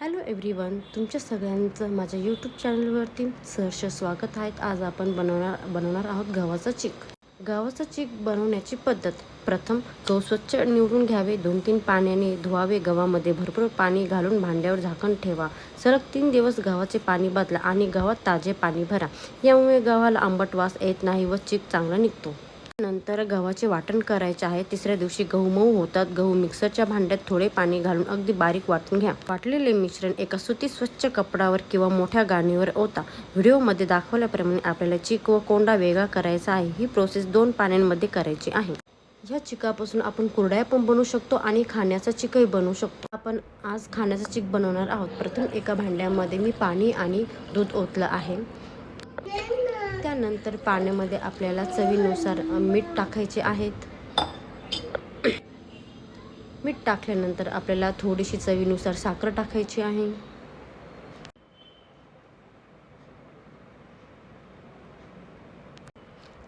Hello everyone, तुमच्या सगळ्यांचं माझ्या यूट्यूब चॅनलवरती सहर्ष स्वागत आहे. आज आपण बनवणार आहोत गव्हाचा चीक. गव्हाचा चीक बनवण्याची पद्धत. प्रथम गहू स्वच्छ निवडून घ्यावे. 2-3 पाण्याने धुवावे. गव्हामध्ये भरपूर पाणी घालून भांड्यावर झाकण ठेवा. सलग 3 दिवस गव्हाचे पाणी बदला आणि गव्हात ताजे पाणी भरा. यामुळे गव्हाला आंबट वास येत नाही व चीक चांगला निघतो. नंतर गव्हाचे वाटण करायचे आहे. तिसऱ्या दिवशी गहू मऊ होतात. गहू मिक्सरच्या भांड्यात थोडे पाणी घालून अगदी बारीक वाटून घ्या. वाटलेले मिश्रण एका सुती स्वच्छ कपडावर किंवा मोठ्या गाणीवर ओता. व्हिडिओमध्ये दाखवल्याप्रमाणे आपल्याला चीक व कोंडा वेगळा करायचा आहे. ही प्रोसेस 2 पाण्यांमध्ये करायची आहे. ह्या चिकापासून आपण कुरडया पण बनवू शकतो आणि खाण्याचा चिकही बनवू शकतो. आपण आज खाण्याचा चीक बनवणार आहोत. प्रथम एका भांड्यामध्ये मी पाणी आणि दूध ओतलं आहे. त्यानंतर पाण्यामध्ये आपल्याला चवीनुसार मीठ टाकायचे आहेत. मीठ टाकल्यानंतर आपल्याला थोडीशी चवीनुसार साखर टाकायची आहे.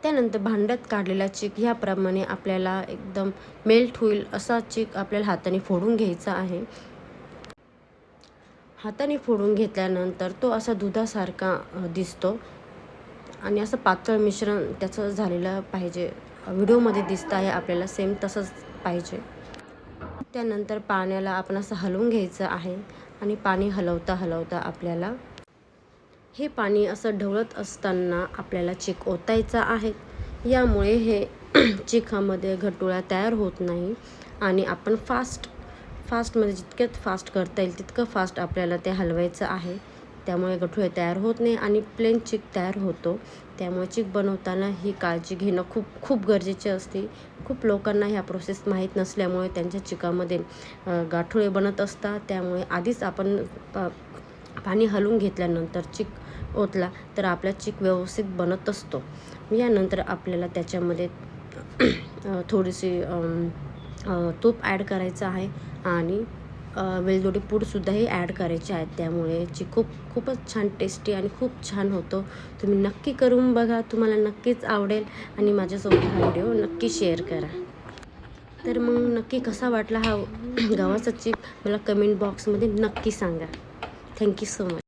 त्यानंतर भांड्यात काढलेला चीक ह्याप्रमाणे आपल्याला एकदम मेल्ट होईल असा चीक आपल्याला हाताने फोडून घ्यायचा आहे. हाताने फोडून घेतल्यानंतर तो असा दुधासारखा दिसतो आणि असं पातळ मिश्रण त्याचं झालेलं पाहिजे. व्हिडिओमध्ये दिसतं आहे आपल्याला सेम तसंच पाहिजे. त्यानंतर पाण्याला आपण असं हलवून घ्यायचं आहे आणि पाणी हलवता हलवता आपल्याला हे पाणी असं ढवळत असताना आपल्याला चीक ओतायचा आहे. यामुळे हे चिकामध्ये गठुळा तयार होत नाही आणि आपण फास्टमध्ये जितक्यात फास्ट करता येईल तितकं फास्ट आपल्याला ते हलवायचं आहे. त्यामुळे गठुळे तयार होत नाही आणि प्लेन चीक तयार होतो. त्यामुळे चीक बनवताना ही काळजी घेणं खूप गरजेचे असते. खूप लोकांना ह्या प्रोसेस माहीत नसल्यामुळे त्यांच्या चिकामध्ये गाठुळे बनत असतात. त्यामुळे आधीच आपण पाणी हलवून घेतल्यानंतर चीक ओतला तर आपला चीक व्यवस्थित बनत असतो. यानंतर आपल्याला त्याच्यामध्ये थोडीशी तूप ॲड करायचं आहे आणि वेलदोडी पूडसुद्धाही ॲड करायची आहे. त्यामुळे चीक खूपच छान टेस्टी आणि खूप छान होतो. तुम्ही नक्की करून बघा. तुम्हाला नक्कीच आवडेल आणि माझ्यासोबत हा व्हिडिओ नक्की शेअर करा. तर मग नक्की कसा वाटला हा गव्हाचा चीक मला कमेंट बॉक्समध्ये नक्की सांगा. Thank you so much.